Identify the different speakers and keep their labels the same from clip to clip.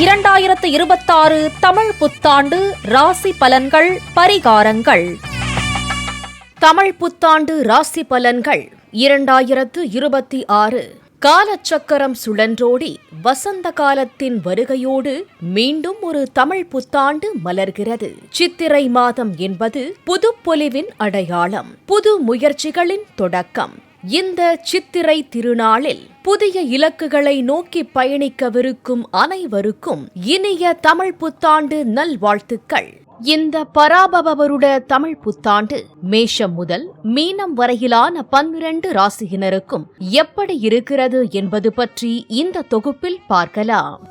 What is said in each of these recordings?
Speaker 1: 2026 தமிழ் புத்தாண்டு ராசி பலன்கள் பரிகாரங்கள். தமிழ் புத்தாண்டு ராசி பலன்கள் 2026. காலச்சக்கரம் சுழன்றோடி வசந்த காலத்தின் வருகையோடு மீண்டும் ஒரு தமிழ் புத்தாண்டு மலர்கிறது. சித்திரை மாதம் என்பது புதுப்பொலிவின் அடையாளம், புது முயற்சிகளின் தொடக்கம். இந்த சித்திரை திருநாளில் புதிய இலக்குகளை நோக்கி பயணிக்கவிருக்கும் அனைவருக்கும் இனிய தமிழ் புத்தாண்டு நல்வாழ்த்துக்கள். இந்த பராபவருட தமிழ் புத்தாண்டு மேஷம் முதல் மீனம் வரையிலான 12 ராசியினருக்கும் எப்படி இருக்கிறது என்பது பற்றி இந்த தொகுப்பில் பார்க்கலாம்.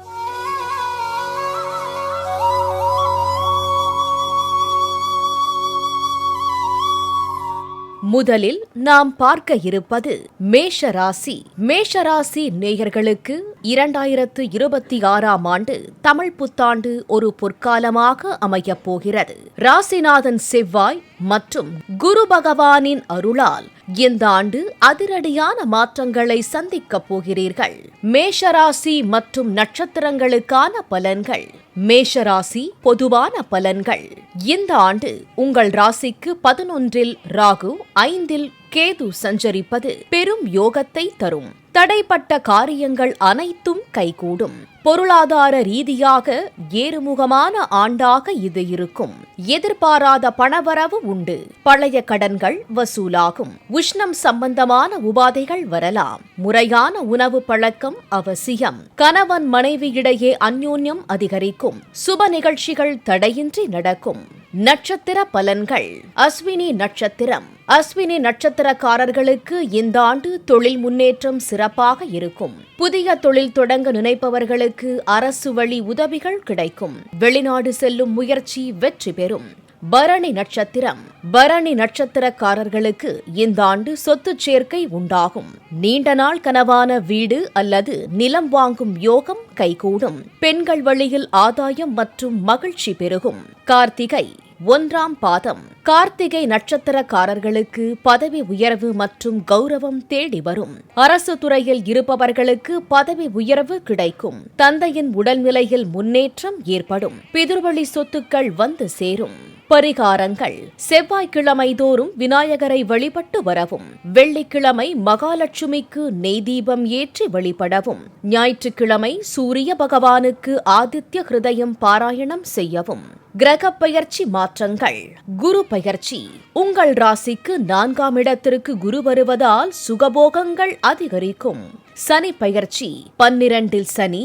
Speaker 1: முதலில் நாம் பார்க்க இருப்பது மேஷராசி. மேஷராசி நேயர்களுக்கு 2026ஆம் ஆண்டு தமிழ் புத்தாண்டு ஒரு பொற்காலமாக அமையப் போகிறது. ராசிநாதன் செவ்வாய் மற்றும் குரு பகவானின் அருளால் இந்த ஆண்டு அதிரடியான மாற்றங்களை சந்திக்கப் போகிறீர்கள். மேஷராசி மற்றும் நட்சத்திரங்களுக்கான பலன்கள். மேஷராசி பொதுவான பலன்கள். இந்த ஆண்டு உங்கள் ராசிக்கு 11இல் ராகு, 5இல் கேது சஞ்சரிப்பது பெரும் யோகத்தை தரும். தடைப்பட்ட காரியங்கள் அனைத்தும் கைகூடும். பொருளாதார ரீதியாக ஏறுமுகமான ஆண்டாக இது இருக்கும். எதிர்பாராத பணவரவு உண்டு. பழைய கடன்கள் வசூலாகும். உஷ்ணம் சம்பந்தமான உபாதைகள் வரலாம். முறையான உணவு பழக்கம் அவசியம். கணவன் மனைவியிடையே அந்யோன்யம் அதிகரிக்கும். சுப நிகழ்ச்சிகள் தடையின்றி நடக்கும். நட்சத்திர பலன்கள். அஸ்வினி நட்சத்திரம். அஸ்வினி நட்சத்திரக்காரர்களுக்கு இந்த ஆண்டு தொழில் முன்னேற்றம் சிறப்பாக இருக்கும். புதிய தொழில் தொடங்க நினைப்பவர்களுக்கு அரசு வழி உதவிகள் கிடைக்கும். வெளிநாடு செல்லும் முயற்சி வெற்றி பெறும். பரணி நட்சத்திரம். பரணி நட்சத்திரக்காரர்களுக்கு இந்த ஆண்டு சொத்து சேர்க்கை உண்டாகும். நீண்ட நாள் கனவான வீடு அல்லது நிலம் வாங்கும் யோகம் கைகூடும். பெண்கள் வழியில் ஆதாயம் மற்றும் மகிழ்ச்சி பெருகும். கார்த்திகை 1ஆம் பாதம். கார்த்திகை நட்சத்திரக்காரர்களுக்கு பதவி உயர்வு மற்றும் கௌரவம் தேடி வரும். அரசு துறையில் இருப்பவர்களுக்கு பதவி உயர்வு கிடைக்கும். தந்தையின் உடல்நிலையில் முன்னேற்றம் ஏற்படும். பிதிர்வழி சொத்துக்கள் வந்து சேரும். பரிகாரங்கள். செவ்வாய்க்கிழமை தோறும் விநாயகரை வழிபட்டு வரவும். வெள்ளிக்கிழமை மகாலட்சுமிக்கு நெய் தீபம் ஏற்றி வழிபடவும். ஞாயிற்றுக்கிழமை சூரிய பகவானுக்கு ஆதித்ய ஹிருதயம் பாராயணம் செய்யவும். கிரக பெயர்ச்சி மாற்றங்கள். குரு பெயர்ச்சி. உங்கள் ராசிக்கு 4ஆம் இடத்திற்கு குரு வருவதால் சுகபோகங்கள் அதிகரிக்கும். சனி பெயர்ச்சி. 12இல் சனி,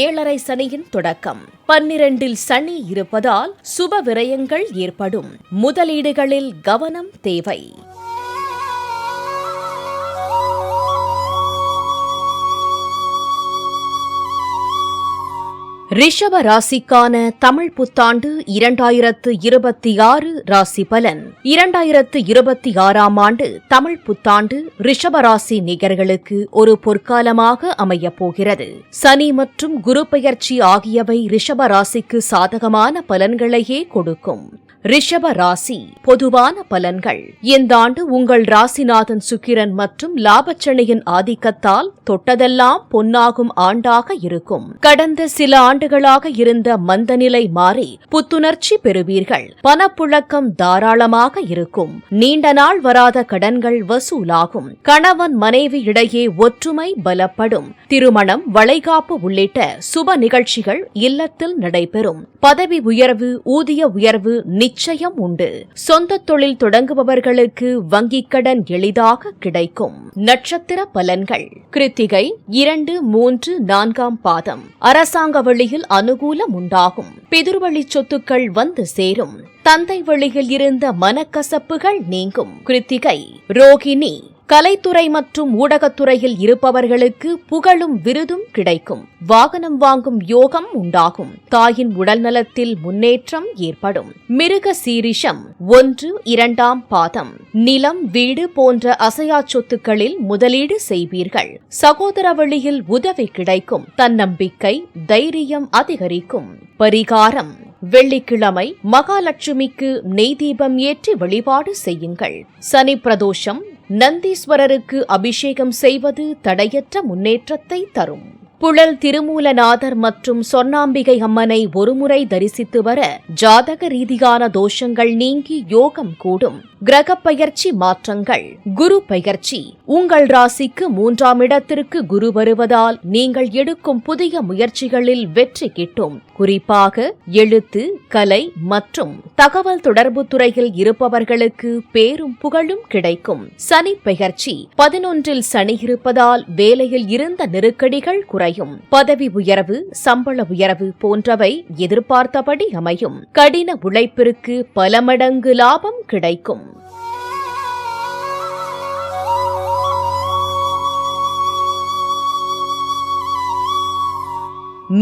Speaker 1: 7.5 சனியின் தொடக்கம். 12இல் சனி இருப்பதால் சுப விரயங்கள் ஏற்படும். முதலீடுகளில் கவனம் தேவை. ரிஷப ராசிக்கான தமிழ் புத்தாண்டு 2026 ராசி பலன். 2026ஆம் ஆண்டு தமிழ் புத்தாண்டு ரிஷப ராசி நேயர்களுக்கு ஒரு பொற்காலமாக அமையப் போகிறது. சனி மற்றும் குரு பெயர்ச்சி ஆகியவை ரிஷப ராசிக்கு சாதகமான பலன்களையே கொடுக்கும். ரிஷப ராசி பொதுவான பலன்கள். இந்த ஆண்டு உங்கள் ராசிநாதன் சுக்கிரன் மற்றும் லாபச்சனியின் ஆதிக்கத்தால் தொட்டதெல்லாம் பொன்னாகும் ஆண்டாக இருக்கும். கடந்த சில ஆண்டுகளாக இருந்த மந்தநிலை மாறி புத்துணர்ச்சி பெறுவீர்கள். பணப்புழக்கம் தாராளமாக இருக்கும். நீண்ட நாள் வராத கடன்கள் வசூலாகும். கணவன் மனைவி இடையே ஒற்றுமை பலப்படும். திருமணம், வளைகாப்பு உள்ளிட்ட சுப நிகழ்ச்சிகள் இல்லத்தில் நடைபெறும். பதவி உயர்வு, ஊதிய உயர்வு நிச்சயம் உண்டு. சொந்த தொழில் தொடங்குபவர்களுக்கு வங்கிக் கடன் எளிதாக கிடைக்கும். நட்சத்திர பலன்கள். கிருத்திகை 2, 3, 4ஆம் பாதம். அரசாங்க வழியில் அனுகூலம் உண்டாகும். பிதிர்வழி சொத்துக்கள் வந்து சேரும். தந்தை வழியில் இருந்த மனக்கசப்புகள் நீங்கும். கிருத்திகை. ரோகிணி. கலைத்துறை மற்றும் ஊடகத்துறையில் இருப்பவர்களுக்கு புகழும் விருதும் கிடைக்கும். வாகனம் வாங்கும் யோகம் உண்டாகும். தாயின் உடல்நலத்தில் முன்னேற்றம் ஏற்படும். மிருக சீரிஷம் 1, 2ஆம் பாதம். நிலம், வீடு போன்ற அசையா சொத்துக்களில் முதலீடு செய்வீர்கள். சகோதர வழியில் உதவி கிடைக்கும். தன்னம்பிக்கை, தைரியம் அதிகரிக்கும். பரிகாரம். வெள்ளிக்கிழமை மகாலட்சுமிக்கு நெய் தீபம் ஏற்றி வழிபாடு செய்யுங்கள். சனி பிரதோஷம். நந்தீஸ்வரருக்கு அபிஷேகம் செய்வது தடையற்ற முன்னேற்றத்தை தரும். புழல் திருமூலநாதர் மற்றும் சொர்ணாம்பிகை அம்மனை ஒருமுறை தரிசித்து வர ஜாதக ரீதியான தோஷங்கள் நீங்கி யோகம் கூடும். கிரகப் பெயர்ச்சி மாற்றங்கள். குரு பெயர்ச்சி. உங்கள் ராசிக்கு 3ஆம் இடத்திற்கு குரு வருவதால் நீங்கள் எடுக்கும் புதிய முயற்சிகளில் வெற்றி கிட்டும். குறிப்பாக எழுத்து, கலை மற்றும் தகவல் தொடர்பு துறையில் இருப்பவர்களுக்கு பேரும் புகழும் கிடைக்கும். சனி பெயர்ச்சி. 11இல் சனி இருப்பதால் வேலையில் இருந்த நெருக்கடிகள் குறையும். பதவி உயர்வு, சம்பள உயர்வு போன்றவை எதிர்பார்த்தபடி அமையும். கடின உழைப்பிற்கு பல மடங்கு லாபம் கிடைக்கும்.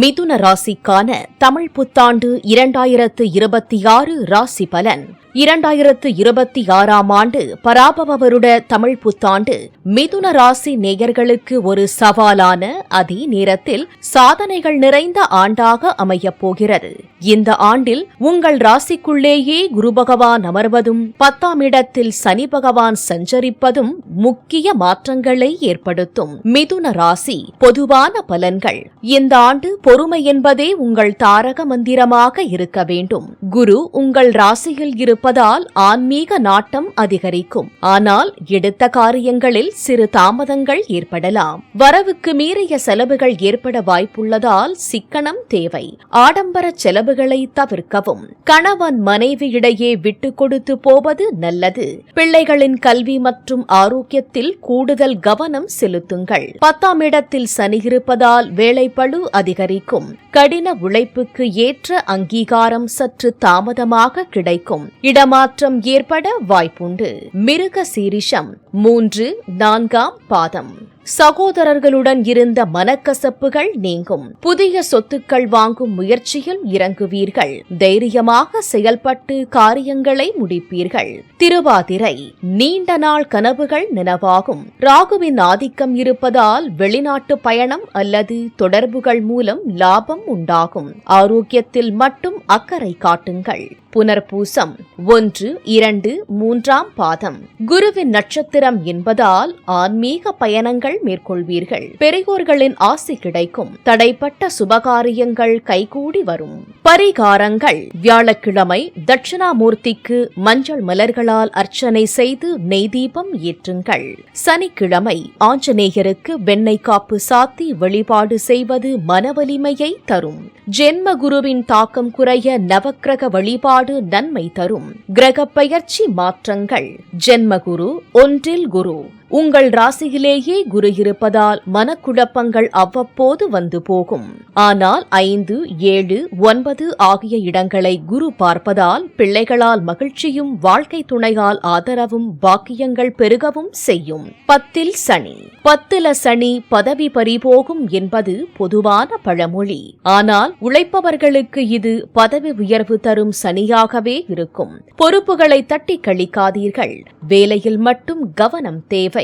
Speaker 1: மிதுன ராசிக்கான தமிழ் புத்தாண்டு 2026 ராசி பலன். 2026ஆம் ஆண்டு பராபவ வருட தமிழ் புத்தாண்டு மிதுன ராசி நேயர்களுக்கு ஒரு சவாலான, அதே நேரத்தில் சாதனைகள் நிறைந்த ஆண்டாக அமையப் போகிறது. இந்த ஆண்டில் உங்கள் ராசிக்குள்ளேயே குரு பகவான் அமர்வதும் 10ஆம் இடத்தில் சனி பகவான் சஞ்சரிப்பதும் முக்கிய மாற்றங்களை ஏற்படுத்தும். மிதுன ராசி பொதுவான பலன்கள். இந்த ஆண்டு பொறுமை என்பதே உங்கள் தாரக மந்திரமாக இருக்க வேண்டும். குரு உங்கள் ராசியில் இருப்பதால் ஆன்மீக நாட்டம் அதிகரிக்கும். ஆனால் எடுத்த காரியங்களில் சிறு தாமதங்கள் ஏற்படலாம். வரவுக்கு மீறிய செலவுகள் ஏற்பட வாய்ப்புள்ளதால் சிக்கனம் தேவை. ஆடம்பர செலவுகளை தவிர்க்கவும். கணவன் மனைவி இடையே விட்டு கொடுத்து போவது நல்லது. பிள்ளைகளின் கல்வி மற்றும் ஆரோக்கியத்தில் கூடுதல் கவனம் செலுத்துங்கள். 10ஆம் இடத்தில் சனி இருப்பதால் வேலைப்பளு அதிகரிக்கும். கடின உழைப்புக்கு ஏற்ற அங்கீகாரம் சற்று தாமதமாக கிடைக்கும். இடமாற்றம் ஏற்பட வாய்ப்புண்டு. மிருக சீரிஷம் 3, 4ஆம் பாதம். சகோதரர்களுடன் இருந்த மனக்கசப்புகள் நீங்கும். புதிய சொத்துக்கள் வாங்கும் முயற்சியில் இறங்குவீர்கள். தைரியமாக செயல்பட்டு காரியங்களை முடிப்பீர்கள். திருவாதிரை. நீண்ட நாள் கனவுகள் நினைவாகும். ராகுவின் ஆதிக்கம் இருப்பதால் வெளிநாட்டு பயணம் அல்லது தொடர்புகள் மூலம் லாபம் உண்டாகும். ஆரோக்கியத்தில் மட்டும் அக்கறை காட்டுங்கள். புனர்பூசம் 1, 2, 3ஆம் பாதம். குருவின் நட்சத்திரம் என்பதால் ஆன்மீக பயணங்கள் மேற்கொள்வீர்கள். பெரியோர்களின் ஆசி கிடைக்கும். தடைப்பட்ட சுபகாரியங்கள் கைகூடி வரும். பரிகாரங்கள். வியாழக்கிழமை தட்சிணாமூர்த்திக்கு மஞ்சள் மலர்களால் அர்ச்சனை செய்து நெய் தீபம் ஏற்றுங்கள். சனிக்கிழமை ஆஞ்சநேயருக்கு வெண்ணெய் காப்பு சாத்தி வழிபாடு செய்வது மனவலிமையை தரும். ஜென்ம குருவின் தாக்கம் குறைய நவக்கிரக வழிபாடு நன்மை தரும். கிரக பெயர்ச்சி மாற்றங்கள். ஜென்மகுரு 1இல் குரு. உங்கள் ராசியிலேயே குரு இருப்பதால் மனக்குழப்பங்கள் அவ்வப்போது வந்து போகும். ஆனால் 5, 7, 9 ஆகிய இடங்களை குரு பார்ப்பதால் பிள்ளைகளால் மகிழ்ச்சியும் வாழ்க்கை துணையால் ஆதரவும் பாக்கியங்கள் பெருகவும் செய்யும். 10இல் சனி. 10ல சனி பதவி பறிபோகும் என்பது பொதுவான பழமொழி. ஆனால் உழைப்பவர்களுக்கு இது பதவி உயர்வு தரும் சனியாகவே இருக்கும். பொறுப்புகளை தட்டி கழிக்காதீர்கள். வேலையில் மட்டும் கவனம் தேவை.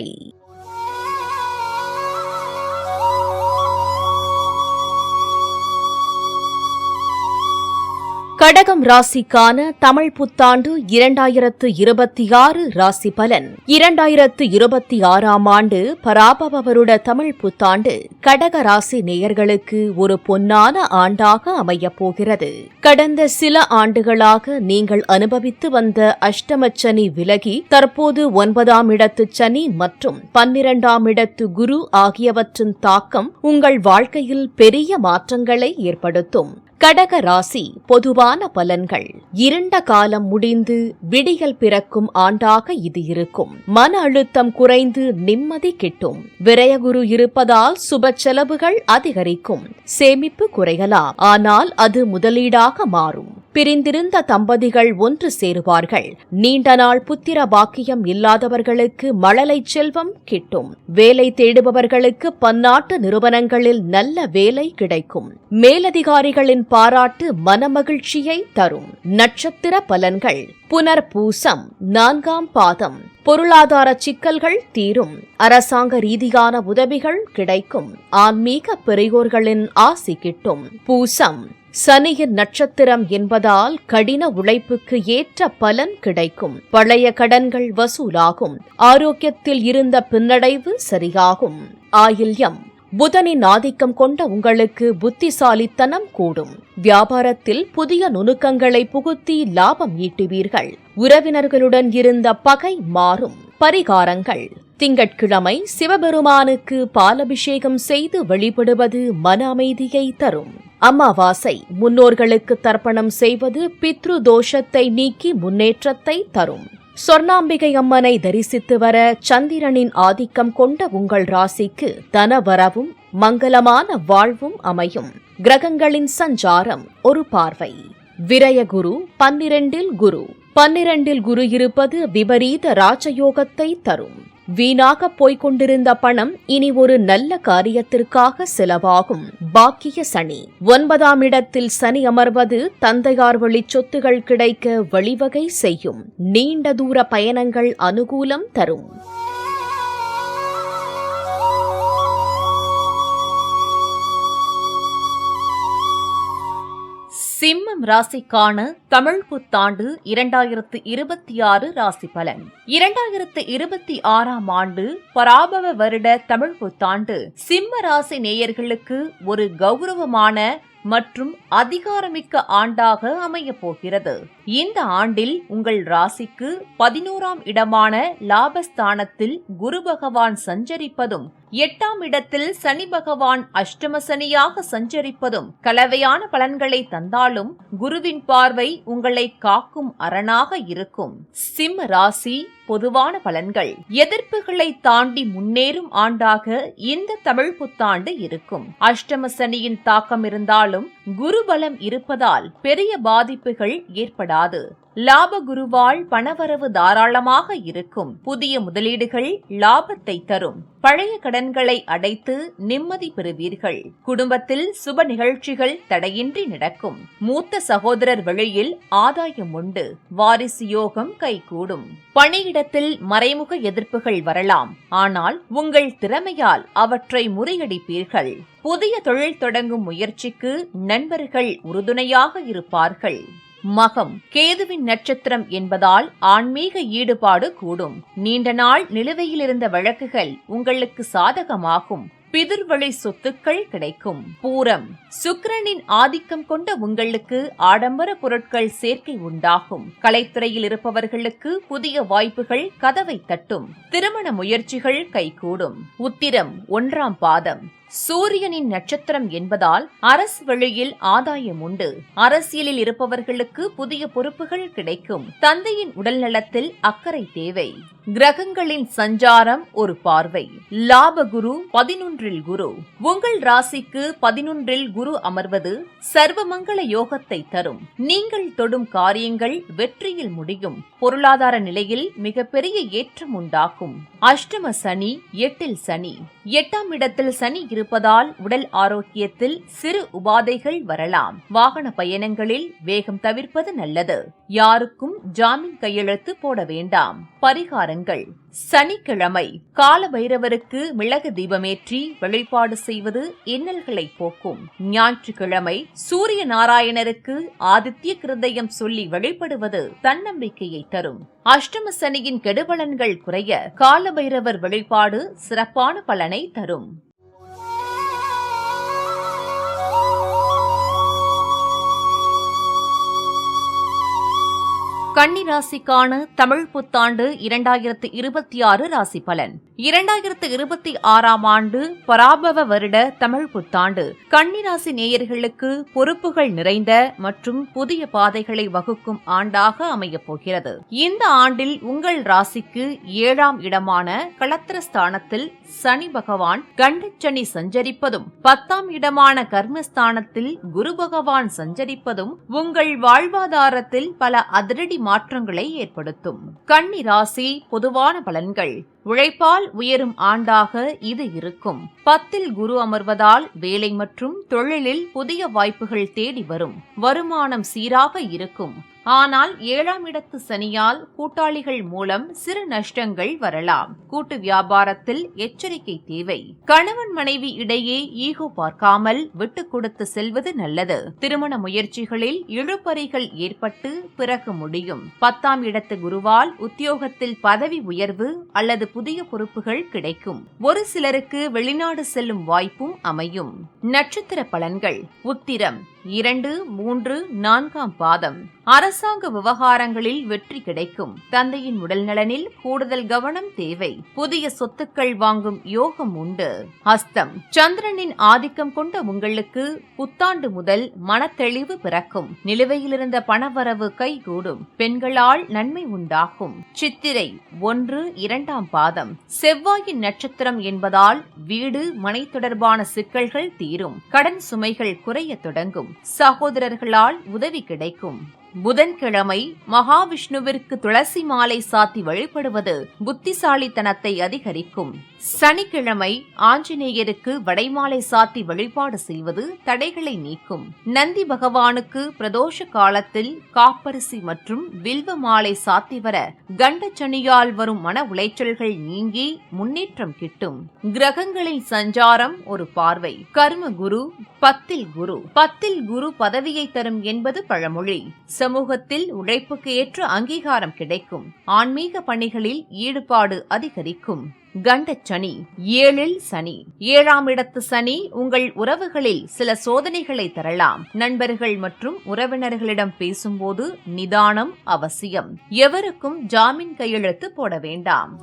Speaker 1: கடகம் ராசிக்கான தமிழ் புத்தாண்டு 2026 ராசி பலன். 2026ஆம் ஆண்டு பராபவ வருட தமிழ் புத்தாண்டு கடக ராசி நேயர்களுக்கு ஒரு பொன்னான ஆண்டாக அமையப் போகிறது. கடந்த சில ஆண்டுகளாக நீங்கள் அனுபவித்து வந்த அஷ்டமச்சனி விலகி தற்போது 9ஆம் இடத்து சனி மற்றும் 12ஆம் இடத்து குரு ஆகியவற்றின் தாக்கம் உங்கள் வாழ்க்கையில் பெரிய மாற்றங்களை ஏற்படுத்தும். கடக ராசி பொதுவான பலன்கள். இருண்ட காலம் முடிந்து விடியல் பிறக்கும் ஆண்டாக இது இருக்கும். மன அழுத்தம் குறைந்து நிம்மதி கிட்டும். விரயகுரு இருப்பதால் சுப செலவுகள் அதிகரிக்கும். சேமிப்பு குறையலாம், ஆனால் அது முதலீடாக மாறும். பிரிந்திருந்த தம்பதிகள் ஒன்று சேருவார்கள். நீண்ட நாள் புத்திர பாக்கியம் இல்லாதவர்களுக்கு மழலை செல்வம் கிட்டும். வேலை தேடுபவர்களுக்கு பன்னாட்டு நிறுவனங்களில் நல்ல வேலை கிடைக்கும். மேலதிகாரிகளின் பாராட்டு மனமகிழ்ச்சியை தரும். நட்சத்திர பலன்கள். புனர்பூசம் 4ஆம் பாதம். பொருளாதார சிக்கல்கள் தீரும். அரசாங்க ரீதியான உதவிகள் கிடைக்கும். ஆன்மீக பெரியோர்களின் ஆசி கிட்டும். பூசம் சனியின் நட்சத்திரம் என்பதால் கடின உழைப்புக்கு ஏற்ற பலன் கிடைக்கும். பழைய கடன்கள் வசூலாகும். ஆரோக்கியத்தில் இருந்த பின்னடைவு சரியாகும். ஆயில்யம் புதனின் ஆதிக்கம் கொண்ட உங்களுக்கு புத்திசாலித்தனம் கூடும். வியாபாரத்தில் புதிய நுணுக்கங்களை புகுத்தி லாபம் ஈட்டுவீர்கள். உறவினர்களுடன் இருந்த பகை மாறும். பரிகாரங்கள்: திங்கட்கிழமை சிவபெருமானுக்கு பாலபிஷேகம் செய்து வழிபடுவது மன அமைதியை தரும். அமாவாசை முன்னோர்களுக்கு தர்ப்பணம் செய்வது பித்ரு தோஷத்தை நீக்கி முன்னேற்றத்தை தரும். சொர்ணாம்பிகை அம்மனை தரிசித்து வர சந்திரனின் ஆதிக்கம் கொண்ட உங்கள் ராசிக்கு தனவரவும் மங்களமான வாழ்வும் அமையும். கிரகங்களின் சஞ்சாரம் ஒரு பார்வை. விரயகுரு 12இல் குரு. 12இல் குரு இருப்பது விபரீத ராஜயோகத்தை தரும். வீணாக போய்க் கொண்டிருந்த பணம் இனி ஒரு நல்ல காரியத்திற்காக செலவாகும். பாக்கிய சனி 9ஆம் இடத்தில் சனி அமர்வது தந்தையார் வழி சொத்துகள் கிடைக்க வழிவகை செய்யும். நீண்ட தூர பயணங்கள் அனுகூலம் தரும். சிம்மம் ராசிக்கான தமிழ் புத்தாண்டு 2026 ராசி பலன். 2026ஆம் ஆண்டு பராபவ வருட தமிழ் புத்தாண்டு சிம்ம ராசி நேயர்களுக்கு ஒரு கௌரவமான மற்றும் அதிகாரமிக்க ஆண்டாக அமையப் போகிறது. இந்த ஆண்டில் உங்கள் ராசிக்கு 11ஆம் இடமான லாபஸ்தானத்தில் குரு பகவான் சஞ்சரிப்பதும் 8ஆம் இடத்தில் சனி பகவான் அஷ்டம சனியாக சஞ்சரிப்பதும் கலவையான பலன்களை தந்தாலும் குருவின் பார்வை உங்களை காக்கும் அரணாக இருக்கும். சிம்ம ராசி பொதுவான பலன்கள்: எதிர்ப்புகளை தாண்டி முன்னேறும் ஆண்டாக இந்த தமிழ் புத்தாண்டு இருக்கும். அஷ்டம சனியின் தாக்கம் இருந்தாலும் குரு பலம் இருப்பதால் பெரிய பாதிப்புகள் ஏற்படாது. லாப குருவால் பணவரவு தாராளமாக இருக்கும். புதிய முதலீடுகள் லாபத்தை தரும். பழைய கடன்களை அடைத்து நிம்மதி பெறுவீர்கள். குடும்பத்தில் சுப நிகழ்ச்சிகள் தடையின்றி நடக்கும். மூத்த சகோதரர் வழியில் ஆதாயம் உண்டு. வாரிசு யோகம் கைகூடும். பணியிடத்தில் மறைமுக எதிர்ப்புகள் வரலாம், ஆனால் உங்கள் திறமையால் அவற்றை முறியடிப்பீர்கள். புதிய தொழில் தொடங்கும் முயற்சிக்கு நண்பர்கள் உறுதுணையாக இருப்பார்கள். மகம் கேதுவின் நட்சத்திரம் என்பதால் ஆன்மீக ஈடுபாடு கூடும். நீண்ட நாள் நிலுவையில் இருந்த வழக்குகள் உங்களுக்கு சாதகமாகும். பிதிர்வழி சொத்துக்கள் கிடைக்கும். பூரம் சுக்கிரனின் ஆதிக்கம் கொண்ட உங்களுக்கு ஆடம்பர பொருட்கள் சேர்க்கை உண்டாகும். கலைத்துறையில் இருப்பவர்களுக்கு புதிய வாய்ப்புகள் கதவை தட்டும். திருமண முயற்சிகள் கைகூடும். உத்திரம் 1ஆம் பாதம் சூரியனின் நட்சத்திரம் என்பதால் அரசு வழியில் ஆதாயம் உண்டு. அரசியலில் இருப்பவர்களுக்கு புதிய பொறுப்புகள் கிடைக்கும். தந்தையின் உடல் நலத்தில் அக்கறை தேவை. கிரகங்களின் சஞ்சாரம் ஒரு பார்வை. லாபகுரு 11இல் குரு. உங்கள் ராசிக்கு 11இல் குரு அமர்வது சர்வமங்கள யோகத்தை தரும். நீங்கள் தொடும் காரியங்கள் வெற்றியில் முடியும். பொருளாதார நிலையில் மிகப்பெரிய ஏற்றம் உண்டாகும். அஷ்டம சனி 8இல் சனி. 8ஆம் இடத்தில் சனி இருப்பதால் உடல் ஆரோக்கியத்தில் சிறு உபாதைகள் வரலாம். வாகன பயணங்களில் வேகம் தவிர்ப்பது நல்லது. யாருக்கும் ஜாமீன் கையெழுத்து போட வேண்டாம். பரிகாரங்கள்: சனிக்கிழமை கால பைரவருக்கு மிளகு தீபமேற்றி வழிபாடு செய்வது இன்னல்களை போக்கும். ஞாயிற்றுக்கிழமை சூரிய நாராயணருக்கு ஆதித்ய கிருதயம் சொல்லி வழிபடுவது தன்னம்பிக்கையை தரும். அஷ்டம சனியின் கெடுபலன்கள் குறைய கால பைரவர் வழிபாடு சிறப்பான பலனை தரும். கன்னி ராசிக்கான தமிழ் புத்தாண்டு 2026 ராசி பலன். 2026ஆம் ஆண்டு பராபவ வருட தமிழ் புத்தாண்டு கன்னி ராசி நேயர்களுக்கு பொறுப்புகள் நிறைந்த மற்றும் புதிய பாதைகளை வகுக்கும் ஆண்டாக அமையப் போகிறது. இந்த ஆண்டில் உங்கள் ராசிக்கு 7ஆம் இடமான களத்திரஸ்தானத்தில் சனி பகவான் கண்டச்சனி சஞ்சரிப்பதும் 10ஆம் இடமான கர்மஸ்தானத்தில் குரு பகவான் சஞ்சரிப்பதும் உங்கள் வாழ்வாதாரத்தில் பல அதிரடி மாற்றங்களை ஏற்படுத்தும். கன்னி ராசி பொதுவான பலன்கள்: உழைப்பால் உயரும் ஆண்டாக இது இருக்கும். 10இல் குரு அமர்வதால் வேலை மற்றும் தொழிலில் புதிய வாய்ப்புகள் தேடி வரும். வருமானம் சீராக இருக்கும்.
Speaker 2: ஆனால் 7ஆம் இடத்து சனியால் கூட்டாளிகள் மூலம் சிறு நஷ்டங்கள் வரலாம். கூட்டு வியாபாரத்தில் எச்சரிக்கை தேவை. கணவன் மனைவி இடையே ஈகோ பார்க்காமல் விட்டுக் கொடுத்து செல்வது நல்லது. திருமண முயற்சிகளில் இழுபறிகள் ஏற்பட்டு பிறகு முடியும். 10ஆம் இடத்து குருவால் உத்தியோகத்தில் பதவி உயர்வு அல்லது புதிய பொறுப்புகள் கிடைக்கும். ஒரு சிலருக்கு வெளிநாடு செல்லும் வாய்ப்பும் அமையும். நட்சத்திர பலன்கள். உத்திரம் 2, 3, 4ஆம் பாதம். அரசாங்க விவகாரங்களில் வெற்றி கிடைக்கும். தந்தையின் உடல் நலனில் கூடுதல் கவனம் தேவை. புதிய சொத்துக்கள் வாங்கும் யோகம் உண்டு. ஹஸ்தம் சந்திரனின் ஆதிக்கம் கொண்ட உங்களுக்கு புத்தாண்டு முதல் மனத்தெளிவு பிறக்கும். நிலுவையிலிருந்த பணவரவு கைகூடும். பெண்களால் நன்மை உண்டாகும். சித்திரை 1, 2ஆம் பாதம். செவ்வாயின் நட்சத்திரம் என்பதால் வீடு மனை தொடர்பான சிக்கல்கள் தீரும். கடன் சுமைகள் குறைய தொடங்கும். சகோதரர்களால் உதவி கிடைக்கும். புதன்கிழமை மகாவிஷ்ணுவிற்கு துளசி மாலை சாத்தி வழிபடுவது புத்திசாலித்தனத்தை அதிகரிக்கும். சனிக்கிழமை ஆஞ்சநேயருக்கு வடைமாலை சாத்தி வழிபாடு செய்வது தடைகளை நீக்கும். நந்தி பகவானுக்கு பிரதோஷ காலத்தில் காப்பரிசி மற்றும் வில்வ மாலை சாத்தி வர கண்டச்சனியால் வரும் மன உளைச்சல்கள் நீங்கி முன்னேற்றம் கிட்டும். கிரகங்களின் சஞ்சாரம் ஒரு பார்வை. கர்ம குரு 10ல் குரு. 10ல் குரு பதவியை தரும் என்பது பழமொழி. சமூகத்தில் உழைப்புக்கு ஏற்ற அங்கீகாரம் கிடைக்கும். ஆன்மீக பணிகளில் ஈடுபாடு அதிகரிக்கும். கண்டச்சனி 7ல் சனி. 7ஆம் இடத்து சனி உங்கள் உறவுகளில் சில சோதனைகளை தரலாம். நண்பர்கள் மற்றும் உறவினர்களிடம் பேசும்போது நிதானம் அவசியம். எவருக்கும் ஜாமீன் கையெழுத்து போட வேண்டாம்.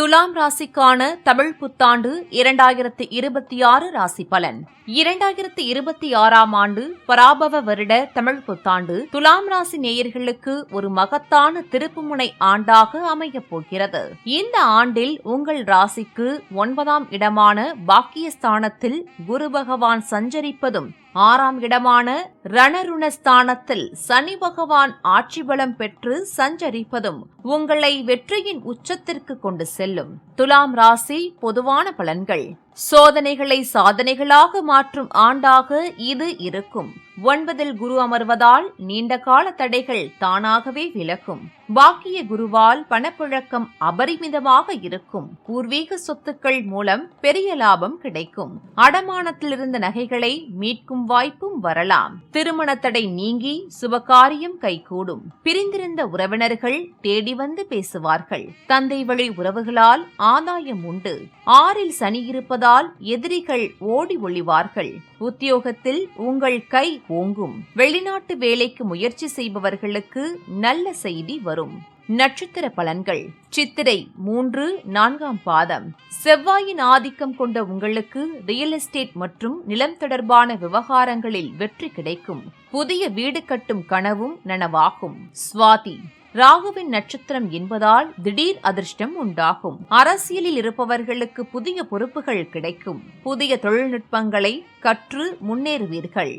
Speaker 2: துலாம் ராசிக்கான தமிழ் புத்தாண்டு 2026 ராசி பலன். 2026ஆம் ஆண்டு பராபவ வருட தமிழ் புத்தாண்டு துலாம் ராசி நேயர்களுக்கு ஒரு மகத்தான திருப்புமுனை ஆண்டாக அமையப் போகிறது. இந்த ஆண்டில் உங்கள் ராசிக்கு 9ஆம் இடமான பாக்கியஸ்தானத்தில் குரு பகவான் சஞ்சரிப்பதும் 6ஆம் இடமான ரணருணஸ்தானத்தில் சனி பகவான் ஆட்சி பலம் பெற்று சஞ்சரிப்பதும் உங்களை வெற்றியின் உச்சத்திற்கு கொண்டு செல்லும். துலாம் ராசி பொதுவான பலன்கள். சோதனைகளை சாதனைகளாக மாற்றும் ஆண்டாக இது இருக்கும். 9ல் குரு அமர்வதால் நீண்ட கால தடைகள் தானாகவே விலகும். பாக்கிய குருவால் பணப்புழக்கம் அபரிமிதமாக இருக்கும். பூர்வீக சொத்துக்கள் மூலம் பெரிய லாபம் கிடைக்கும். அடமானத்தில் இருந்த நகைகளை மீட்கும் வாய்ப்பும் வரலாம். திருமண தடை நீங்கி சுபகாரியம் கைகூடும். பிரிந்திருந்த உறவினர்கள் தேடி வந்து பேசுவார்கள். தந்தை வழி உறவுகளால் ஆதாயம் உண்டு. 6ல் சனி இருப்பதால் எதிரிகள் ஓடி ஒளிவார்கள். உத்தியோகத்தில் உங்கள் கை ஓங்கும். வெளிநாட்டு வேலைக்கு முயற்சி செய்பவர்களுக்கு நல்ல செய்தி வரும். நட்சத்திர பலன்கள். சித்திரை 3, 4ஆம் பாதம். செவ்வாயின் ஆதிக்கம் கொண்ட உங்களுக்கு ரியல் எஸ்டேட் மற்றும் நிலம் தொடர்பான விவகாரங்களில் வெற்றி கிடைக்கும். புதிய வீடு கட்டும் கனவும் நனவாகும். சுவாதி ராகுவின் நட்சத்திரம் என்பதால் திடீர் அதிர்ஷ்டம் உண்டாகும். அரசியலில் இருப்பவர்களுக்கு புதிய பொறுப்புகள் கிடைக்கும். புதிய தொழில்நுட்பங்களை கற்று முன்னேறுவீர்கள்.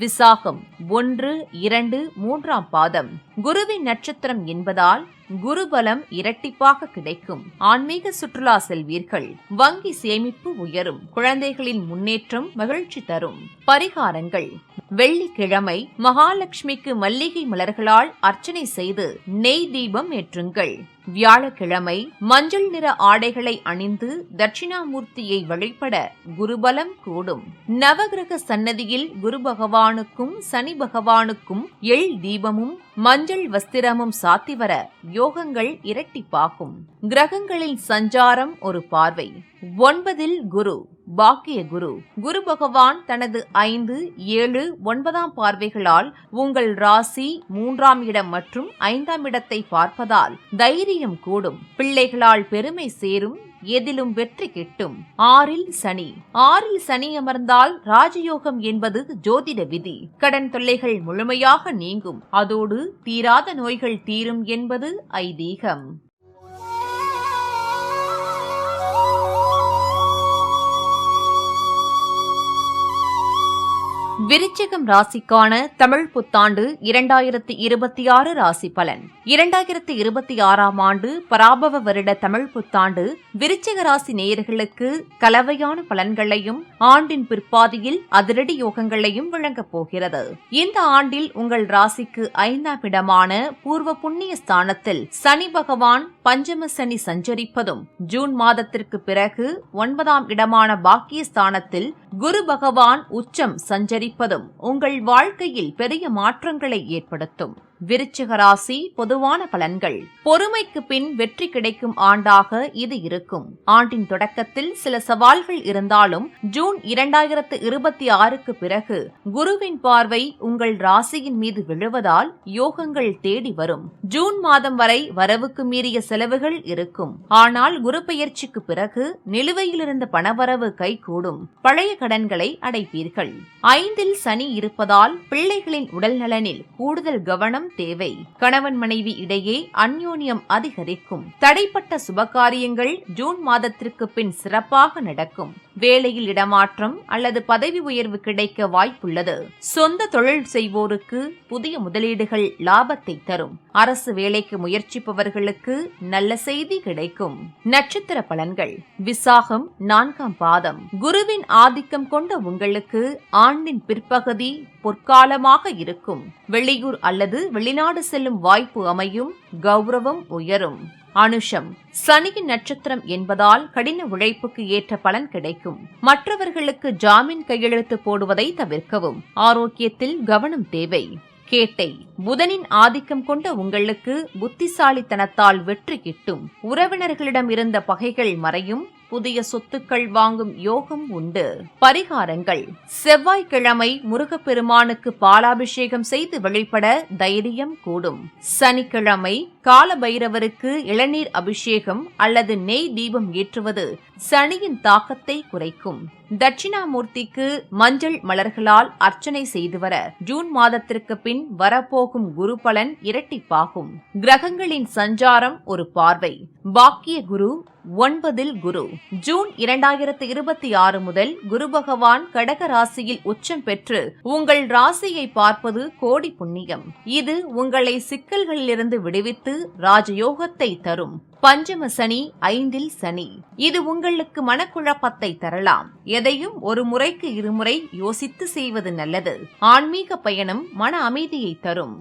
Speaker 2: விசாகம் 1, 2, 3ஆம் பாதம். குருவின் நட்சத்திரம் என்பதால் குருபலம் இரட்டிப்பாக கிடைக்கும். ஆன்மீக சுற்றுலா செல்வீர்கள். வங்கி சேமிப்பு உயரும். குழந்தைகளின் முன்னேற்றம் மகிழ்ச்சி தரும். பரிகாரங்கள். வெள்ளிக்கிழமை மகாலட்சுமிக்கு மல்லிகை மலர்களால் அர்ச்சனை செய்து நெய் தீபம் ஏற்றுங்கள். வியாழக்கிழமை மஞ்சள் நிற ஆடைகளை அணிந்து தட்சிணாமூர்த்தியை வழிபட குருபலம் கூடும். நவகிரக சன்னதியில் குரு பகவானுக்கும் சனி பகவானுக்கும் எள் தீபமும் மஞ்சள் வஸ்திரமும் சாத்தி வர யோகங்கள் இரட்டிப்பாகும். கிரகங்களின் சஞ்சாரம் ஒரு பார்வை. 9ல் குரு பாக்கிய குரு. குரு பகவான் தனது 5, 7, 9ஆம் பார்வைகளால் உங்கள் ராசி 3ஆம் இடம் மற்றும் 5ஆம் இடத்தை பார்ப்பதால் தைரியம் கூடும். பிள்ளைகளால் பெருமை சேரும். எதிலும் வெற்றி கிட்டும். 6ல் சனி. 6ல் சனி அமர்ந்தால் ராஜயோகம் என்பது ஜோதிட விதி. கடன் தொல்லைகள் முழுமையாக நீங்கும். அதோடு தீராத நோய்கள் தீரும் என்பது ஐதீகம். விருச்சிகம் ராசிக்கான தமிழ் புத்தாண்டு 2026 ராசி பலன். 2026ஆம் ஆண்டு பராபவ வருட தமிழ் புத்தாண்டு விருச்சிக ராசி நேயர்களுக்கு கலவையான பலன்களையும் ஆண்டின் பிற்பாதியில் அதிரடி யோகங்களையும் வழங்கப் போகிறது. இந்த ஆண்டில் உங்கள் ராசிக்கு 5ஆம் இடமான பூர்வ புண்ணிய ஸ்தானத்தில் சனி பகவான் பஞ்சம சனி சஞ்சரிப்பதும், ஜூன் மாதத்திற்கு பிறகு 9ஆம் இடமான பாக்கிய ஸ்தானத்தில் குரு பகவான் உச்சம் சஞ்சரிப்பதும் உங்கள் வாழ்க்கையில் பெரிய மாற்றங்களை ஏற்படுத்தும். விருச்சிக ராசி பொதுவான பலன்கள். பொறுமைக்கு பின் வெற்றி கிடைக்கும் ஆண்டாக இது இருக்கும். ஆண்டின் தொடக்கத்தில் சில சவால்கள் இருந்தாலும் ஜூன் 2026க்கு பிறகு குருவின் பார்வை உங்கள் ராசியின் மீது விழுவதால் யோகங்கள் தேடி வரும். ஜூன் மாதம் வரை வரவுக்கு மீறிய செலவுகள் இருக்கும். ஆனால் குரு பெயர்ச்சிக்கு பிறகு நிலுவையில் இருந்த பணவரவு கைகூடும். பழைய கடன்களை அடைப்பீர்கள். 5இல் சனி இருப்பதால் பிள்ளைகளின் உடல் நலனில் கூடுதல் கவனம் தேவை. கணவன் மனைவி இடையே அந்யோன்யம் அதிகரிக்கும். தடைப்பட்ட சுபகாரியங்கள் ஜூன் மாதத்திற்கு பின் சிறப்பாக நடக்கும். வேலையில் இடமாற்றம் அல்லது பதவி உயர்வு கிடைக்க வாய்ப்புள்ளது. சொந்த தொழில் செய்வோருக்கு புதிய முதலீடுகள் லாபத்தை தரும். அரசு வேலைக்கு முயற்சிப்பவர்களுக்கு நல்ல செய்தி கிடைக்கும். நட்சத்திர பலன்கள். விசாகம் 4ஆம் பாதம். குருவின் ஆதிக்கம் கொண்ட உங்களுக்கு ஆண்டின் பிற்பகுதி பொற்காலமாக இருக்கும். வெளியூர் அல்லது வெளிநாடு செல்லும் வாய்ப்பு அமையும். கௌரவம் உயரும். அனுஷம். சனியின் நட்சத்திரம் என்பதால் கடின உழைப்புக்கு ஏற்ற பலன் கிடைக்கும். மற்றவர்களுக்கு ஜாமீன் கையெழுத்து போடுவதை தவிர்க்கவும். ஆரோக்கியத்தில் கவனம் தேவை. கேட்டை. புதனின் ஆதிக்கம் கொண்ட உங்களுக்கு புத்திசாலித்தனத்தால் வெற்றி கிட்டும். உறவினர்களிடம் இருந்த பகைகள் மறையும். புதிய சொத்துக்கள் வாங்கும் யோகம் உண்டு. பரிகாரங்கள். செவ்வாய்க்கிழமை முருகப்பெருமானுக்கு பாலாபிஷேகம் செய்து வழிபட தைரியம் கூடும். சனிக்கிழமை கால பைரவருக்கு இளநீர் அபிஷேகம் அல்லது நெய் தீபம் ஏற்றுவது சனியின் தாக்கத்தை குறைக்கும். தட்சிணாமூர்த்திக்கு மஞ்சள் மலர்களால் அர்ச்சனை செய்து வர ஜூன் மாதத்திற்கு பின் வரப்போகும் குரு பலன் இரட்டிப்பாகும். கிரகங்களின் சஞ்சாரம் ஒரு பார்வை. பாக்கிய குரு 9இல் குரு. ஜூன் 2026 முதல் குரு பகவான் கடக ராசியில் உச்சம் பெற்று உங்கள் ராசியை பார்ப்பது கோடி புண்ணியம். இது உங்களை சிக்கல்களிலிருந்து விடுவித்து ராஜயோகத்தை தரும். பஞ்சம சனி 5இல் சனி. இது உங்களுக்கு மனக்குழப்பத்தை தரலாம். எதையும் ஒரு முறைக்கு இருமுறை யோசித்து செய்வது நல்லது. ஆன்மீக பயணம் மன அமைதியை தரும்.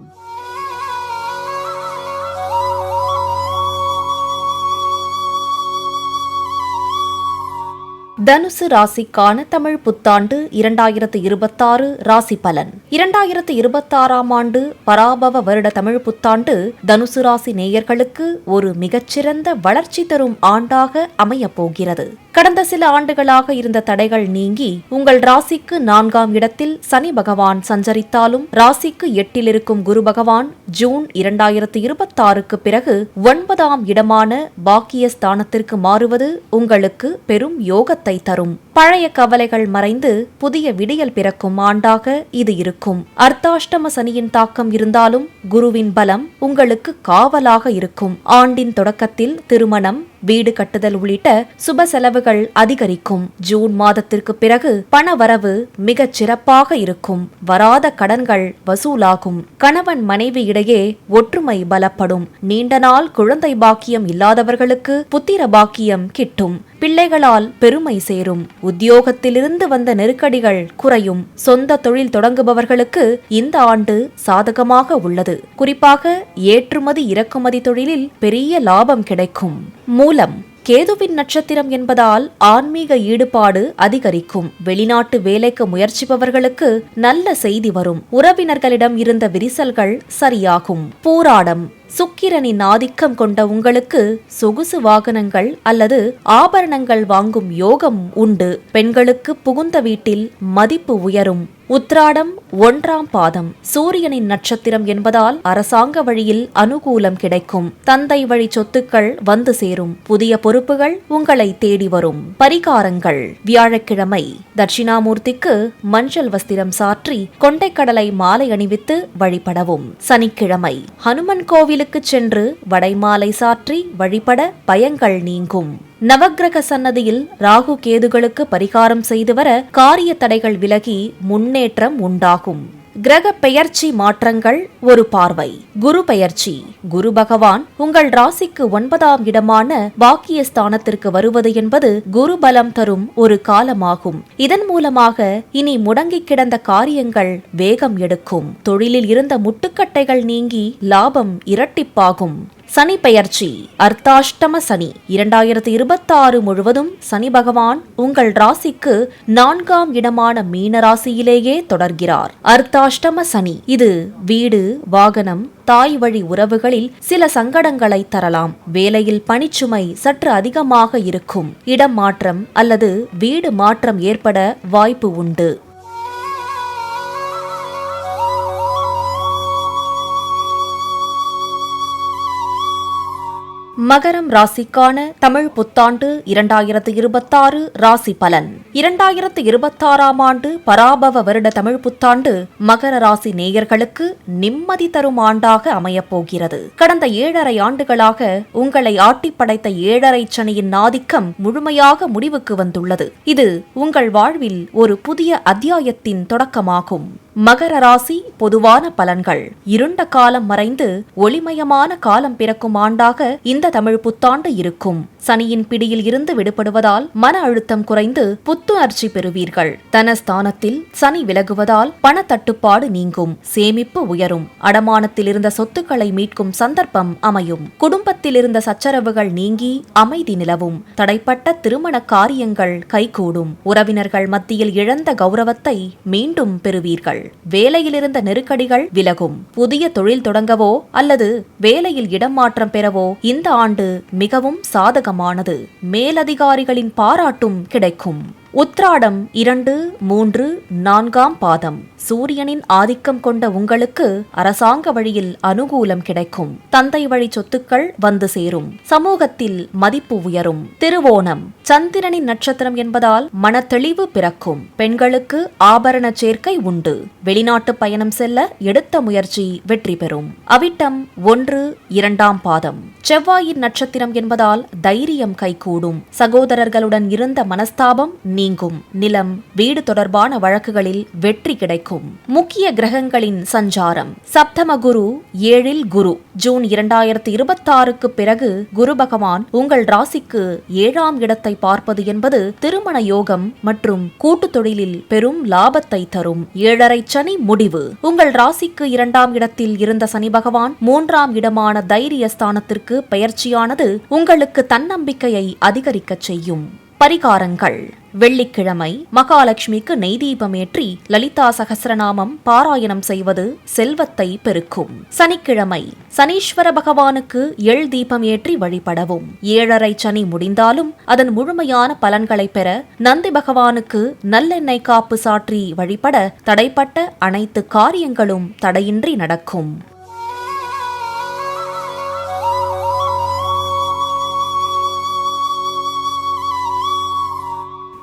Speaker 1: தனுசு ராசிக்கான தமிழ் புத்தாண்டு 2026 ராசி பலன். 2026ஆம் ஆண்டு பராபவ வருட தமிழ் புத்தாண்டு தனுசு ராசி நேயர்களுக்கு ஒரு மிகச்சிறந்த வளர்ச்சி தரும் ஆண்டாக அமையப் போகிறது. கடந்த சில ஆண்டுகளாக இருந்த தடைகள் நீங்கி உங்கள் ராசிக்கு 4ஆம் இடத்தில் சனி பகவான் சஞ்சரித்தாலும் ராசிக்கு 8இல் இருக்கும் குரு பகவான் ஜூன் 2026க்கு பிறகு 9ஆம் இடமான பாக்கிய ஸ்தானத்திற்கு மாறுவது உங்களுக்கு பெரும் யோகத்தை தரும். பழைய கவலைகள் மறைந்து புதிய விடியல் பிறக்கும் ஆண்டாக இது இருக்கும். அர்த்தாஷ்டம சனியின் தாக்கம் இருந்தாலும் குருவின் பலம் உங்களுக்கு காவலாக இருக்கும். ஆண்டின் தொடக்கத்தில் திருமணம், வீடு கட்டுதல் உள்ளிட்ட சுப செலவுகள் அதிகரிக்கும். ஜூன் மாதத்திற்கு பிறகு பண வரவு மிகச் சிறப்பாக இருக்கும். வராத கடன்கள் வசூலாகும். கணவன் மனைவி இடையே ஒற்றுமை பலப்படும். நீண்ட நாள் குழந்தை பாக்கியம் இல்லாதவர்களுக்கு புத்திர பாக்கியம் கிட்டும். பிள்ளைகளால் பெருமை சேரும். உத்தியோகத்திலிருந்து வந்த நெருக்கடிகள் குறையும். சொந்த தொழில் தொடங்குபவர்களுக்கு இந்த ஆண்டு சாதகமாக உள்ளது. குறிப்பாக ஏற்றுமதி இறக்குமதி தொழிலில் பெரிய லாபம் கிடைக்கும். மூலம். கேதுவின் நட்சத்திரம் என்பதால் ஆன்மீக ஈடுபாடு அதிகரிக்கும். வெளிநாட்டு வேலைக்கு முயற்சிப்பவர்களுக்கு நல்ல செய்தி வரும். உறவினர்களிடம் இருந்த விரிசல்கள் சரியாகும். பூராடம். சுக்கிரனின் ஆதிக்கம் கொண்ட உங்களுக்கு சொகுசு வாகனங்கள் அல்லது ஆபரணங்கள் வாங்கும் யோகம் உண்டு. பெண்களுக்கு புகுந்த வீட்டில் மதிப்பு உயரும். உத்ராடம் 1ஆம் பாதம். சூரியனின் நட்சத்திரம் என்பதால் அரசாங்க வழியில் அனுகூலம் கிடைக்கும். தந்தை வழி சொத்துக்கள் வந்து சேரும். புதிய பொறுப்புகள் உங்களை தேடி வரும். பரிகாரங்கள். வியாழக்கிழமை தட்சிணாமூர்த்திக்கு மஞ்சள் வஸ்திரம் சாற்றி கொண்டைக்கடலை மாலை அணிவித்து வழிபடவும். சனிக்கிழமை ஹனுமன் கோவிலுக்கு சென்று வடைமாலை சாற்றி வழிபட பயங்கள் நீங்கும். நவக்கிரக சன்னதியில் ராகு கேதுகளுக்கு பரிகாரம் செய்து வர காரிய தடைகள் விலகி முன்னேற்றம் உண்டாகும். கிரக பெயர்ச்சி மாற்றங்கள் ஒரு பார்வை. குரு பெயர்ச்சி. குரு பகவான் உங்கள் ராசிக்கு 9ஆம் இடமான பாக்கியஸ்தானத்திற்கு வருவது என்பது குரு பலம் தரும் ஒரு காலமாகும். இதன் மூலமாக இனி முடங்கி கிடந்த காரியங்கள் வேகம் எடுக்கும். தொழிலில் இருந்த முட்டுக்கட்டைகள் நீங்கி லாபம் இரட்டிப்பாகும். சனி பெயர்ச்சி. அர்த்தாஷ்டம சனி. 2026 முழுவதும் சனி பகவான் உங்கள் ராசிக்கு 4ஆம் இடமான மீன ராசியிலேயே தொடர்கிறார். அர்த்தாஷ்டம சனி இது வீடு, வாகனம், தாய் வழி உறவுகளில் சில சங்கடங்களை தரலாம். வேலையில் பணிச்சுமை சற்று அதிகமாக இருக்கும். இடம் மாற்றம் அல்லது வீடு மாற்றம் ஏற்பட வாய்ப்பு உண்டு. மகரம் ராசிக்கான தமிழ் புத்தாண்டு 2026 ராசி பலன். 2026ஆம் ஆண்டு பராபவ வருட தமிழ் புத்தாண்டு மகர ராசி நேயர்களுக்கு நிம்மதி தரும் ஆண்டாக அமையப்போகிறது. கடந்த 7.5 ஆண்டுகளாக உங்களை ஆட்டிப்படைத்த 7.5 சனியின் ஆதிக்கம் முழுமையாக முடிவுக்கு வந்துள்ளது. இது உங்கள் வாழ்வில் ஒரு புதிய அத்தியாயத்தின் தொடக்கமாகும். மகர ராசி பொதுவான பலன்கள். இருண்ட காலம் மறைந்து ஒளிமயமான காலம் பிறக்கும் ஆண்டாக இந்த தமிழ் புத்தாண்டு இருக்கும். சனியின் பிடியில் இருந்து விடுபடுவதால் மன அழுத்தம் குறைந்து புத்துணர்ச்சி பெறுவீர்கள். தனஸ்தானத்தில் சனி விலகுவதால் பணத்தட்டுப்பாடு நீங்கும். சேமிப்பு உயரும். அடமானத்தில் இருந்த சொத்துக்களை மீட்கும் சந்தர்ப்பம் அமையும். குடும்பத்தில் இருந்த சச்சரவுகள் நீங்கி அமைதி நிலவும். தடைப்பட்ட திருமண காரியங்கள் கைகூடும். உறவினர்கள் மத்தியில் இழந்த கௌரவத்தை மீண்டும் பெறுவீர்கள். வேலையில் இருந்த நெருக்கடிகள் விலகும். புதிய தொழில் தொடங்கவோ அல்லது வேலையில் இடம் மாற்றம் பெறவோ இந்த ஆண்டு மிகவும் சாதகமானது. மேலதிகாரிகளின் பாராட்டும் கிடைக்கும். உத்ராடம் 2, 3, 4ஆம் பாதம். சூரியனின் ஆதிக்கம் கொண்ட உங்களுக்கு அரசாங்க வழியில் அனுகூலம் கிடைக்கும். தந்தை வழி சொத்துக்கள் வந்து சேரும். சமூகத்தில் மதிப்பு உயரும். திருவோணம் சந்திரனின் நட்சத்திரம் என்பதால் மனத்தெளிவு பிறக்கும். பெண்களுக்கு ஆபரண சேர்க்கை உண்டு. வெளிநாட்டு பயணம் செல்ல எடுத்த முயற்சி வெற்றி பெறும். அவிட்டம் 1, 2ஆம் பாதம். செவ்வாயின் நட்சத்திரம் என்பதால் தைரியம் கைகூடும். சகோதரர்களுடன் இருந்த மனஸ்தாபம் நீங்கும். நிலம், வீடு தொடர்பான வழக்குகளில் வெற்றி கிடைக்கும். முக்கிய கிரகங்களின் சஞ்சாரம். சப்தம குரு 7இல் குரு. ஜூன் 2026க்கு பிறகு குரு பகவான் உங்கள் ராசிக்கு 7ஆம் இடத்தை பார்ப்பது என்பது திருமண யோகம் மற்றும் கூட்டு தொழிலில் பெரும் லாபத்தை தரும். 7.5 சனி முடிவு. உங்கள் ராசிக்கு 2ஆம் இடத்தில் இருந்த சனி பகவான் 3ஆம் இடமான தைரியஸ்தானத்திற்கு பெயர்ச்சியானது உங்களுக்கு தன்னம்பிக்கையை அதிகரிக்கச் செய்யும். பரிகாரங்கள். வெள்ளிக்கிழமை மகாலட்சுமிக்கு நெய்தீபமேற்றி லலிதா சகஸ்ரநாமம் பாராயணம் செய்வது செல்வத்தை பெருக்கும். சனிக்கிழமை சனீஸ்வர பகவானுக்கு எள் தீபம் ஏற்றி வழிபடவும். 7.5 சனி முடிந்தாலும் அதன் முழுமையான பலன்களை பெற நந்தி பகவானுக்கு நல்லெண்ணெய் காப்பு சாற்றி வழிபட தடைப்பட்ட அனைத்து காரியங்களும் தடையின்றி நடக்கும்.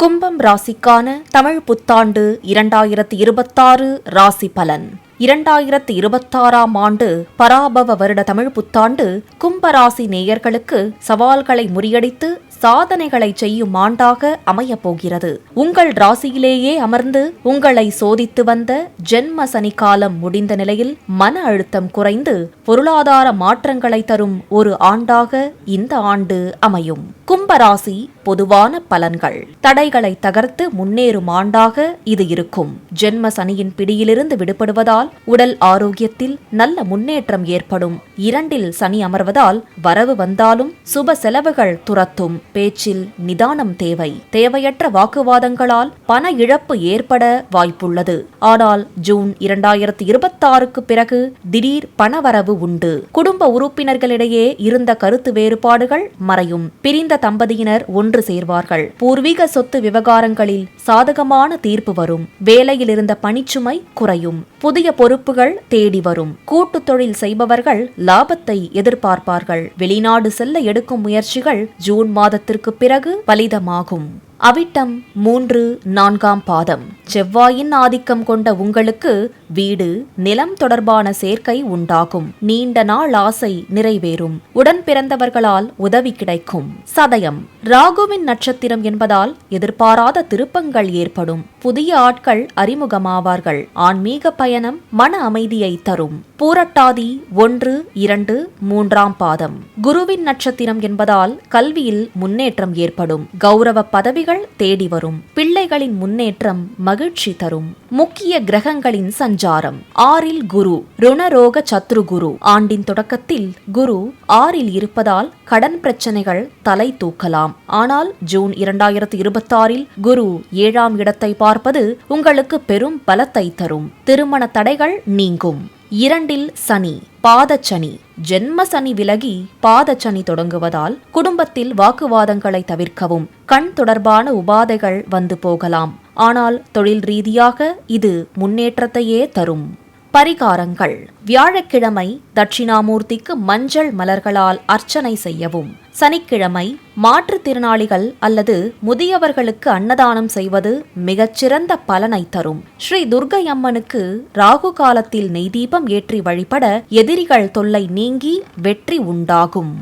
Speaker 1: கும்பம் ராசிக்கான தமிழ் புத்தாண்டு 2026 ராசி பலன். 2026ஆம் ஆண்டு பராபவ வருட தமிழ் புத்தாண்டு கும்பராசி நேயர்களுக்கு சவால்களை முறியடித்து சாதனைகளை செய்யும் ஆண்டாக அமையப்போகிறது. உங்கள் ராசியிலேயே அமர்ந்து உங்களை சோதித்து வந்த ஜென்ம சனி காலம் முடிந்த நிலையில் மன அழுத்தம் குறைந்து பொருளாதார மாற்றங்களை தரும் ஒரு ஆண்டாக இந்த ஆண்டு அமையும். கும்பராசி பொதுவான பலன்கள். தடைகளை தகர்த்து முன்னேறும் ஆண்டாக இது இருக்கும். ஜென்ம சனியின் பிடியிலிருந்து விடுபடுவதால் உடல் ஆரோக்கியத்தில் நல்ல முன்னேற்றம் ஏற்படும். 2இல் சனி அமர்வதால் வரவு வந்தாலும் சுப செலவுகள் துரத்தும். பேச்சில் நிதானம் தேவை. தேவையற்ற வாக்குவாதங்களால் பண இழப்பு ஏற்பட வாய்ப்புள்ளது. ஆனால் ஜூன் 2026க்கு பிறகு திடீர் பணவரவு உண்டு. குடும்ப உறுப்பினர்களிடையே இருந்த கருத்து வேறுபாடுகள் மறையும். பிரிந்த தம்பதியினர் ஒன்று சேர்வார்கள். பூர்வீக சொத்து விவகாரங்களில் சாதகமான தீர்ப்பு வரும். வேலையில் இருந்த பணிச்சுமை குறையும். புதிய பொறுப்புகள் தேடி வரும். கூட்டு தொழில் செய்பவர்கள் லாபத்தை எதிர்பார்ப்பார்கள். வெளிநாடு செல்ல எடுக்கும் முயற்சிகள் ஜூன் மாதத்திற்கு பிறகு பலிதமாகும். அவிட்டம் 3-4 பாதம். செவ்வாயின் ஆதிக்கம் கொண்ட உங்களுக்கு வீடு, நிலம் தொடர்பான சேர்க்கை உண்டாகும். நீண்ட நாள் ஆசை நிறைவேறும். உடன் பிறந்தவர்களால் உதவி கிடைக்கும். சதயம் ராகுவின் நட்சத்திரம் என்பதால் எதிர்பாராத திருப்பங்கள் ஏற்படும். புதிய ஆட்கள் அறிமுகமாவார்கள். ஆன்மீக பயணம் மன அமைதியை தரும். பூரட்டாதி 1-2-3 பாதம். குருவின் நட்சத்திரம் என்பதால் கல்வியில் முன்னேற்றம் ஏற்படும். கௌரவ பதவிகள் தேடி வரும். பிள்ளைகளின் முன்னேற்றம் மகிழ்ச்சி தரும். முக்கிய கிரகங்களின் சஞ்சாரம். 6இல் குரு, ருணரோக சத்ரு குரு. ஆண்டின் தொடக்கத்தில் குரு 6இல் இருப்பதால் கடன் பிரச்சனைகள் தலை தூக்கலாம். ஆனால் ஜூன் 2026இல் குரு 7ஆம் இடத்தை பார்ப்பது உங்களுக்கு பெரும் பலத்தை தரும். திருமண தடைகள் நீங்கும். 2இல் சனி, பாதச்சனி. ஜென்ம சனி விலகி பாதச்சனி தொடங்குவதால் குடும்பத்தில் வாக்குவாதங்களை தவிர்க்கவும். கண் தொடர்பான உபாதைகள் வந்து போகலாம். ஆனால் தொழில் ரீதியாக இது முன்னேற்றத்தையே தரும். பரிகாரங்கள். வியாழக்கிழமை தட்சிணாமூர்த்திக்கு மஞ்சள் மலர்களால் அர்ச்சனை செய்யவும். சனிக்கிழமை மாற்றுத்திறனாளிகள் அல்லது முதியவர்களுக்கு அன்னதானம் செய்வது மிகச்சிறந்த பலனை தரும். ஸ்ரீ துர்க்கை அம்மனுக்கு ராகு காலத்தில் நெய்தீபம் ஏற்றி வழிபட எதிரிகள் தொல்லை நீங்கி வெற்றி உண்டாகும்.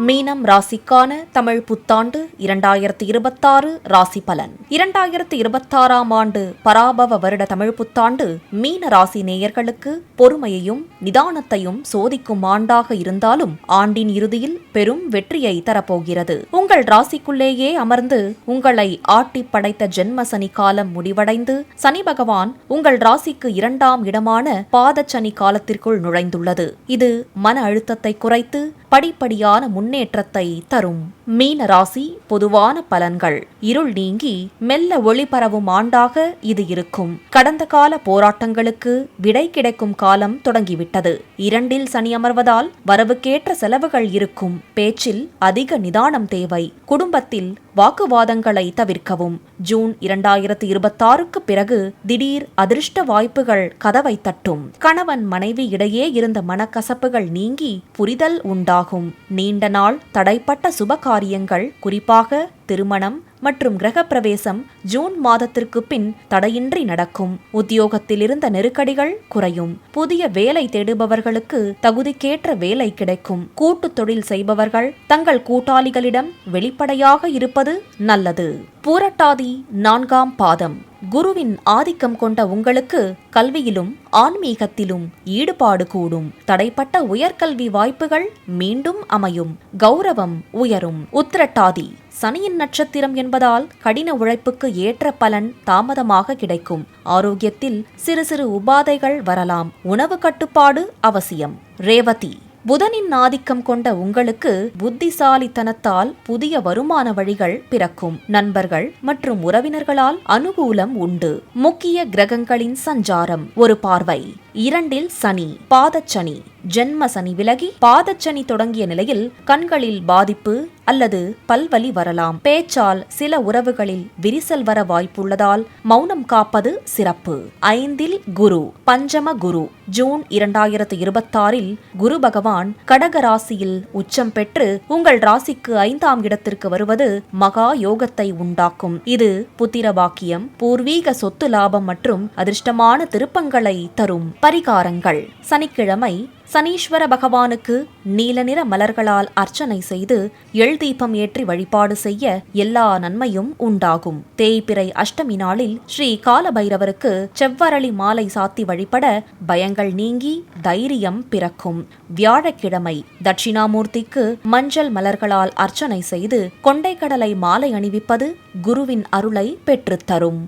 Speaker 1: மீனம் ராசிக்கான தமிழ் புத்தாண்டு 2026 ராசி பலன். 2026ஆம் ஆண்டு பராபவ வருட தமிழ் புத்தாண்டு மீன ராசி நேயர்களுக்கு பொறுமையையும் நிதானத்தையும் சோதிக்கும் ஆண்டாக இருந்தாலும் ஆண்டின் இறுதியில் பெரும் வெற்றியை தரப்போகிறது. உங்கள் ராசிக்குள்ளேயே அமர்ந்து உங்களை ஆட்டி படைத்த ஜென்ம சனி காலம் முடிவடைந்து சனி பகவான் உங்கள் ராசிக்கு 2ஆம் இடமான பாதச்சனி காலத்திற்குள் நுழைந்துள்ளது. இது மன அழுத்தத்தை குறைத்து படிப்படியான முன்னேற்றத்தை தரும். மீன ராசி பொதுவான பலன்கள். இருள் நீங்கி மெல்ல ஒளி பரவும் ஆண்டாக இது இருக்கும். கடந்த கால போராட்டங்களுக்கு விடை கிடைக்கும் காலம் தொடங்கிவிட்டது. 2இல் சனி அமர்வதால் வரவுக்கேற்ற செலவுகள் இருக்கும். பேச்சில் அதிக நிதானம் தேவை. குடும்பத்தில் வாக்குவாதங்களை தவிர்க்கவும். ஜூன் 2026க்கு பிறகு திடீர் அதிர்ஷ்ட வாய்ப்புகள் கதவை தட்டும். கணவன் மனைவி இடையே இருந்த மனக்கசப்புகள் நீங்கி புரிதல் உண்டாகும். நீண்ட நாள் தடைப்பட்ட சுபகாரியங்கள், குறிப்பாக திருமணம் மற்றும் கிரகப்பிரவேசம் ஜூன் மாதத்திற்கு பின் தடையின்றி நடக்கும். உத்தியோகத்தில் இருந்த நெருக்கடிகள் குறையும். புதிய வேலை தேடுபவர்களுக்கு தகுதிக்கேற்ற வேலை கிடைக்கும். கூட்டு தொழில் செய்பவர்கள் தங்கள் கூட்டாளிகளிடம் வெளிப்படையாக இருப்பது நல்லது. பூரட்டாதி 4ஆம் பாதம். குருவின் ஆதிக்கம் கொண்ட உங்களுக்கு கல்வியிலும் ஆன்மீகத்திலும் ஈடுபாடு கூடும். தடைப்பட்ட உயர்கல்வி வாய்ப்புகள் மீண்டும் அமையும். கௌரவம் உயரும். உத்திரட்டாதி சனியின் நட்சத்திரம் என்பதால் கடின உழைப்புக்கு ஏற்ற பலன் தாமதமாக கிடைக்கும். ஆரோக்கியத்தில் சிறு சிறு உபாதைகள் வரலாம். உணவு கட்டுப்பாடு அவசியம். ரேவதி புதனின் ஆதிக்கம் கொண்ட உங்களுக்கு புத்திசாலித்தனத்தால் புதிய வருமான வழிகள் பிறக்கும். நண்பர்கள் மற்றும் உறவினர்களால் அனுகூலம் உண்டு. முக்கிய கிரகங்களின் சஞ்சாரம் ஒரு பார்வை. 2இல் சனி, பாதச்சனி. ஜென்ம சனி விலகி பாதச்சனி தொடங்கிய நிலையில் கண்களில் பாதிப்பு அல்லது பல்வலி வரலாம். பேச்சால் சில உறவுகளில் விரிசல் வர வாய்ப்புள்ளதால் மௌனம் காப்பது சிறப்பு. 5இல் குரு, பஞ்சம குரு. ஜூன் 2026இல் குரு பகவான் கடக ராசியில் உச்சம் பெற்று உங்கள் ராசிக்கு 5ஆம் இடத்திற்கு வருவது மகா யோகத்தை உண்டாக்கும். இது புத்திர பாக்கியம், பூர்வீக சொத்து லாபம் மற்றும் அதிர்ஷ்டமான திருப்பங்களை தரும். பரிகாரங்கள். சனிக்கிழமை சனீஸ்வர பகவானுக்கு நீல நிற மலர்களால் அர்ச்சனை செய்து எள் தீபம் ஏற்றி வழிபாடு செய்ய எல்லா நன்மையும் உண்டாகும். தேய்பிறை அஷ்டமி நாளில் ஸ்ரீ காலபைரவருக்கு செவ்வரளி மாலை சாத்தி வழிபட பயங்கள் நீங்கி தைரியம் பிறக்கும். வியாழக்கிழமை தட்சிணாமூர்த்திக்கு மஞ்சள் மலர்களால் அர்ச்சனை செய்து கொண்டைக்கடலை மாலை அணிவிப்பது குருவின் அருளை பெற்றுத்தரும்.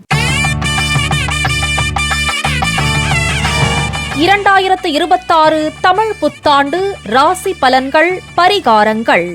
Speaker 1: 2026 தமிழ் புத்தாண்டு ராசி பலன்கள், பரிகாரங்கள்.